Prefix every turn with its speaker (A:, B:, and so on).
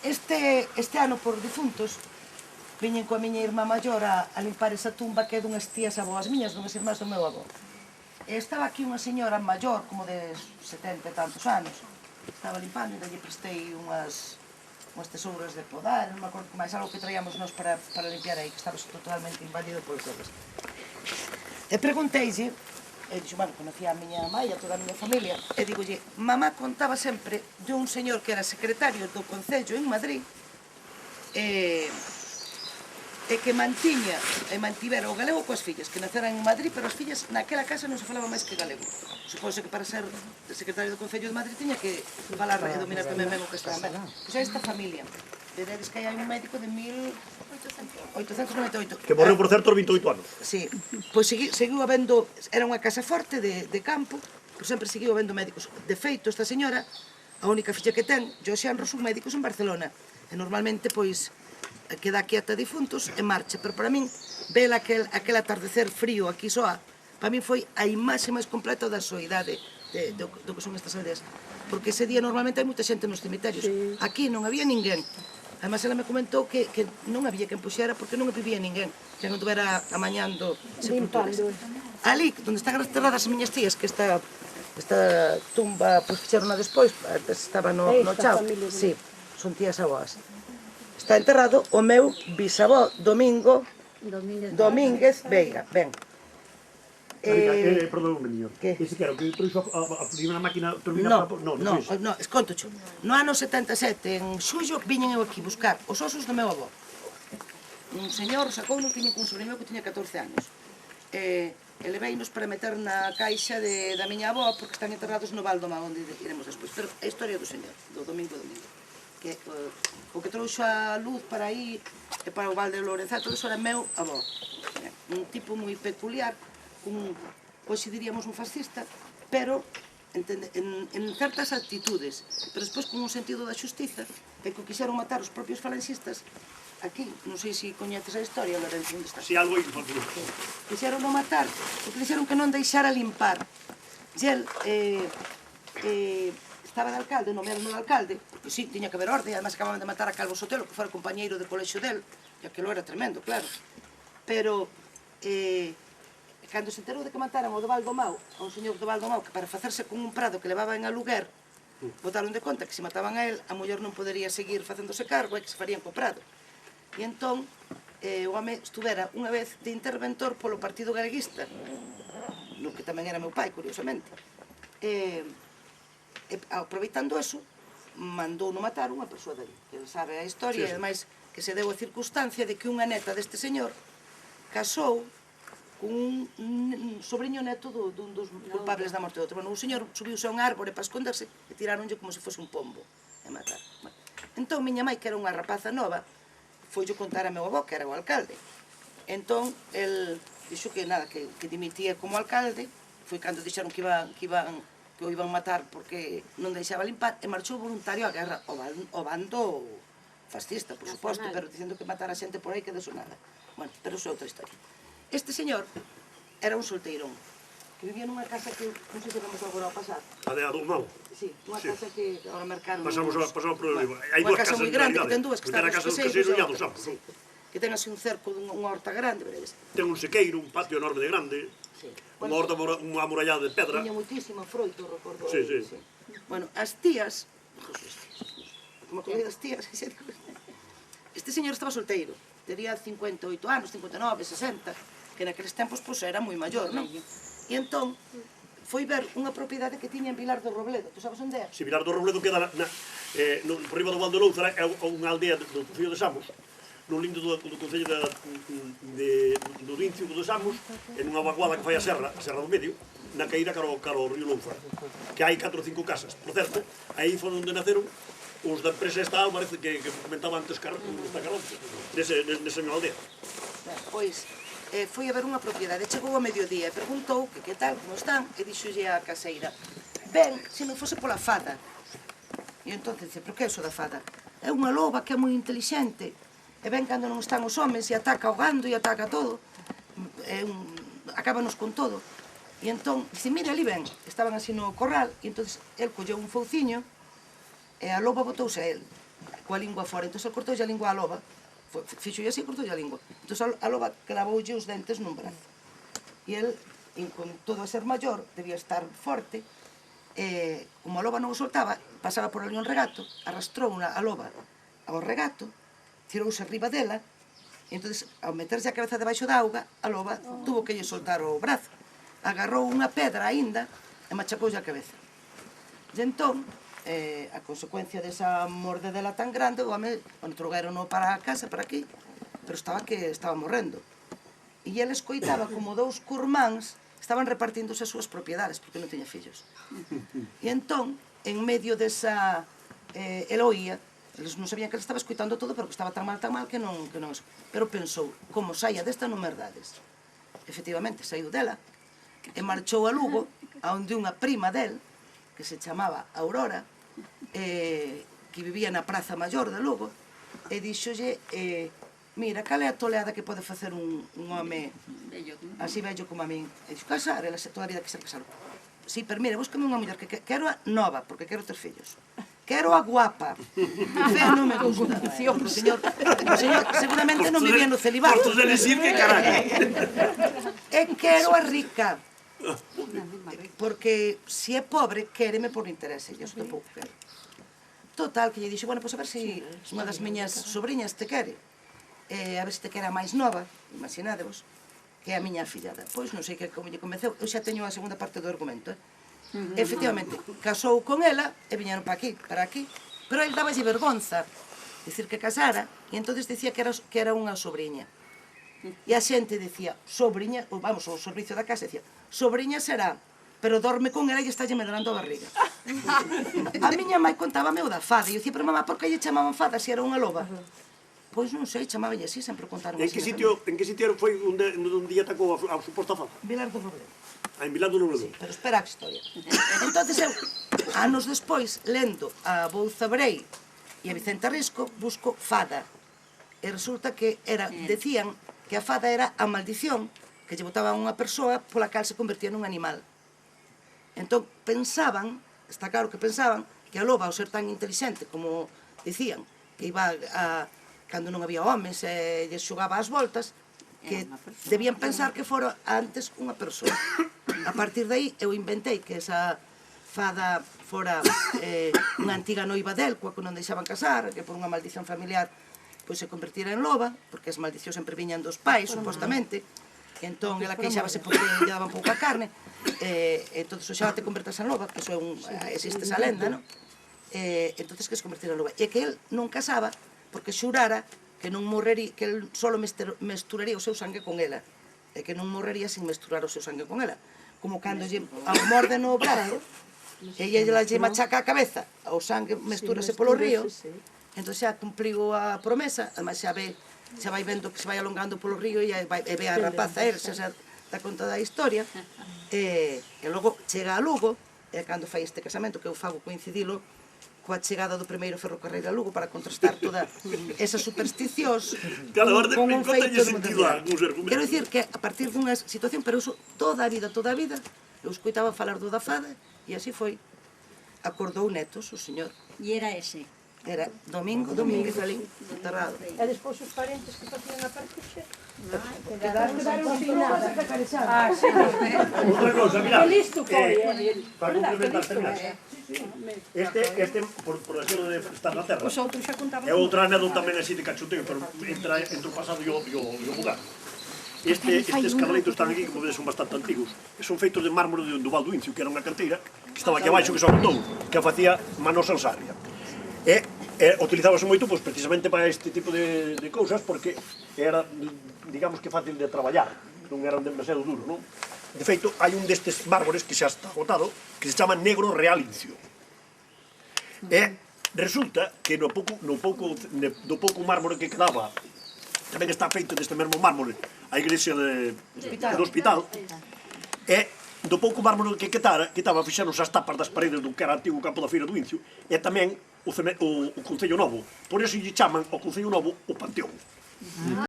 A: Este ano por difuntos viñen coa miña irmá maior a limpar esa tumba que é dunhas tías aboas miñas, dunhas irmás do meu avó. E estaba aquí unha señora maior, como de 70 e tantos anos. Estaba limpando e dalle prestei unhas tesouras de podar, non me acordo que máis, algo que traíamos nós para limpiar aí, que estaba totalmente invadido polas obras. E pregunteille, e dixo, bueno, conocía a miña mãe e a toda a miña familia, e digolle, mamá contaba sempre de un señor que era secretario do Concello en Madrid, e que mantivera o galego coas fillas, que naceran en Madrid, pero as fillas naquela casa non se falaba máis que galego. Supóse que para ser secretario do Concello de Madrid tiña que falar e dominar tamén ben o castelán. Pois é esta familia. Veredes que hai un médico de 1898.
B: Que morreu, por certo, aos 28 anos.
A: Sí, pois seguiu habendo, era unha casa forte de campo, pois sempre seguiu habendo médicos. De feito, esta señora, a única filla que ten, e os xenros son médicos en Barcelona. E normalmente, pois, queda aquí ata difuntos e marcha, pero para min ver aquel atardecer frío aquí soa, para min foi a imaxe máis completa da soidade do que son estas aldeas, porque ese día normalmente hai moita xente nos cemiterios, aquí non había ninguén. Además, ela me comentou que non había quen puxera porque non vivía ninguén, que non tuvera amañando sepulturas. Ali, onde están enterradas as miñas tías, que esta tumba fixeronla despois, antes estaba no chao, sí, son tías aboas. Está enterrado o meu bisavó Domingo Domínguez Veiga. Ben.
B: Perdón, menino. Ese que era o que trouxo a primeira máquina turbina para...
A: Non, escontocho. No ano 77, en xullo, viñen eu aquí buscar os osos do meu avó. Un señor sacounos, viñen cun sobrinho meu que tiña 14 anos. E leveinos para meter na caixa da miña avó, porque están enterrados no Val do Mar, onde iremos despois. Pero a historia do señor, do Domingo. O que trouxo a luz para aí e para o Val de Lorenzato, todo iso era meu avó. Un tipo moi peculiar, hoxe diríamos un fascista, pero en certas actitudes, pero despois con un sentido da xustiza, e que quixeron matar os propios falanxistas aquí, non sei se coñeces a historia, Lorenzo, onde está?
B: Si, algo infantil.
A: Quixeron non matar, porque dixeron que non deixara limpar. E el estaba de alcalde, nomeado no alcalde, porque sí, tiña que haber orde, además acababan de matar a Calvo Sotelo, que fora compañeiro de colexio del, e aquilo era tremendo, claro. Pero, cando se enterou de que mataran o do Val do Mau, a un señor do Val do Mau, que para facerse con un prado que levaba en aluguer, botaron de conta que se mataban a él, a muller non podería seguir facéndose cargo e que se farían co prado. E entón, o home estuvera unha vez de interventor polo Partido Galeguista, no que tamén era meu pai, curiosamente. Aproveitando eso, mandou no matar unha persoa dali, que ele sabe a historia, e ademais que se deu a circunstancia de que unha neta deste señor casou con un sobrinho neto dun dos culpables da morte do outro. Bueno, un señor subiuse a un árbore para esconderse e tiráronlle como se fose un pombo e matar. Entón, miña mãe, que era unha rapaza nova, foille contar a meu avó, que era o alcalde. Entón, el dixo que nada, que dimitía como alcalde, foi cando dixeron que o iban matar porque non deixaba limpar, e marchou voluntario á guerra, o bando fascista, por suposto, pero dicendo que matar a xente por aí que deso nada. Bueno, pero iso é outra historia. Este señor era un solteirón, que vivía nunha casa que, non sei se vamos agora ao pasar.
B: A de Adolmau?
A: Sí, nunha casa que agora marcaron...
B: Pasamos por... Hai
A: Unha
B: dúas
A: casa
B: casas
A: moi
B: en
A: grande, que
B: realidade.
A: ten dúas, que están
B: Era a casa
A: nos
B: dos caseiros e a dos
A: outra.
B: Ampos.
A: Que ten así un cerco dunha horta grande, veredes.
B: Ten un sequeiro, un patio enorme de grande, unha horta amurallada de pedra.
A: Tiña moitísimo froito, recordo.
B: Sí.
A: Bueno, as tías... Como que as tías... Este señor estaba solteiro. Tería 58 anos, 59, 60, que naqueles tempos era moi maior, non? E entón, foi ver unha propiedade que tiña en Vilar do Robledo. Tu sabes onde é?
B: Si, Vilar do Robledo queda por riba do Val de Louzara, é unha aldea do Concello de Samos, no lindo do Concello do Vincio de Samos, en unha vaguada que fai a Serra do Medio, na caída caro ao río Louzara, que hai 4 ou 5 casas. Por certo, aí foi onde naceron os da empresa esta, parece que comentaba antes esta Carlonce, nesa mesma aldea.
A: Pois, foi a ver unha propiedade, chegou ao mediodía e preguntou que tal, como están, e dixolle a caseira, ben, se non fose pola fada. E entón dice, pero que é iso da fada? É unha loba que é moi intelixente, e ben cando non están os homes, e ataca o gando, e ataca todo, acábanos con todo. E entón, dice, mira, ali ben, estaban así no corral, e entón el colleu un fouciño, e a loba botouse a el. coa lingua fora. Entón, el cortoulle a lingua á loba, fixolle así e cortoulle a lingua. Entón, a loba clavoulle os dentes nun brazo. E el, con todo a ser maior, debía estar forte, como a loba non o soltaba, pasaba por ali un regato, arrastrou a loba ao regato, tirouse arriba dela, e entón, ao meterse a cabeza debaixo da auga, a loba tuvo que lle soltar o brazo. Agarrou unha pedra aínda e machacoulle a cabeza. E entón, a consecuencia desa mordedela tan grande, o home, trouguerono para a casa, para aquí, pero estaba morrendo. E ele escoitaba como dous curmáns estaban repartíndose as súas propiedades, porque non tiña fillos. E entón, en medio desa... ele oía, eles non sabían que ele estaba escoitando todo, pero que estaba tan mal que non... Pero pensou, como saia desta non merdades. Efectivamente, saiu dela, e marchou a Lugo, onde unha prima del, que se chamaba Aurora, que vivía na Praza Maior de Lugo, e díxolle, mira, cal é a toleada que pode facer un home así vello como a min? E dixo, casar, ela toda a vida que se casaron. Sí, pero mira, búscame unha muller que quero a nova, porque quero ter fillos. Quero a guapa. Fea non me gusta. O señor seguramente non vivía no celibato.
B: Portos de decir que carajo.
A: E quero a rica. Porque se é pobre, quéreme por interese, eu tampouco quero. Total, que lle dixo, bueno, pois a ver se unha das miñas sobriñas te quere. A ver se te quere a máis nova, imaginadevos, que é a miña afillada. Pois non sei que como lle convenceu, eu xa teño a segunda parte do argumento. Efectivamente, casou con ela e viñeron para aquí, pero el dáballe vergonza dicir que casara, e entonces dicía que era unha sobriña. E a xente dicía, sobriña, vamos, o servicio da casa dicía, sobriña será, pero dorme con ela e estálle medrando a barriga. A miña mãe contábame o da fada, e eu dicía, pero mamá, por que lle chamaban fada se era unha loba? Pois non sei, chamabanlle así, sempre contaron así.
B: En que sitio foi onde día atacou a suposta fada?
A: Vilar do Robledo.
B: En Vilar do Robledo.
A: Pero espera a historia. Entonces eu, anos despois, lendo a Bouza Brei e a Vicenta Risco, busco fada. E resulta que decían que a fada era a maldición que lle botaba a unha persoa pola cal se convertía nun animal. Entón, pensaban, está claro que pensaban, que a loba, ao ser tan inteligente como dicían, que iba cando non había homes e lle xogaba as voltas, que debían pensar que fora antes unha persoa. A partir de aí, eu inventei que esa fada fora unha antiga noiva del, coa que non deixaban casar, que por unha maldición familiar pois se convertira en loba, porque as maldicións sempre viñan dos pais, supostamente, e entón ela queixábase porque lle daban pouca carne, entón xa te convertas en loba, que iso existe esa lenda, non? Entón que se convertira en loba. E que el non casaba porque xurara que non morrería, que el solo mesturaría o seu sangue con ela, e que non morrería sin mesturar o seu sangue con ela. Como cando ao morde no brazo, e ella lle machaca a cabeza, o sangue mestúrase polo río, entón xa cumpriu a promesa, además xa vai vendo que se vai alongando polo río e ve a rapaza xa dá conta da historia, e logo chega a Lugo, e cando fai este casamento, que eu fago coincidilo coa chegada do primeiro ferrocarril a Lugo para contrastar toda esas supersticións con un feito moderno. Quero dicir que a partir dunha situación, pero iso toda a vida, eu escoitaba falar do da fada e así foi. Acordou netos, o señor.
C: E era ese?
A: Era Domínguez Alín, enterrado.
D: E despois os parentes que facían a partuxa?
A: Quedaron sin nada.
D: Ah, sí.
B: Outra cosa, mira.
D: Que listo foi,
B: para complementar, mira. Este, por decirlo de estar na terra,
D: Os outros xa contaban.
B: é outra anécdota tamén así de cachoteo, pero entre o pasado e o lugar. Estes carreitos están aquí, como vedes, son bastante antigos. Son feitos de mármore do Val do Incio, que era unha canteira que estaba aquí abaixo, que se agotou, que a facía Manos Ansarria. E utilizábase moito, pois, precisamente para este tipo de cousas, porque era, digamos que fácil de traballar, non eran demasiado duros, non? De feito, hai un destes mármores que xa está agotado, que se chama Negro Real Incio. E resulta que do pouco mármore que quedaba, tamén está feito deste mesmo mármore a igrexa do hospital, e do pouco mármore que quedaba fixanos as tapas das paredes do que era antigo campo da Feira do Incio, e tamén o Concello Novo. Por iso lle chaman ao Concello Novo o Panteón.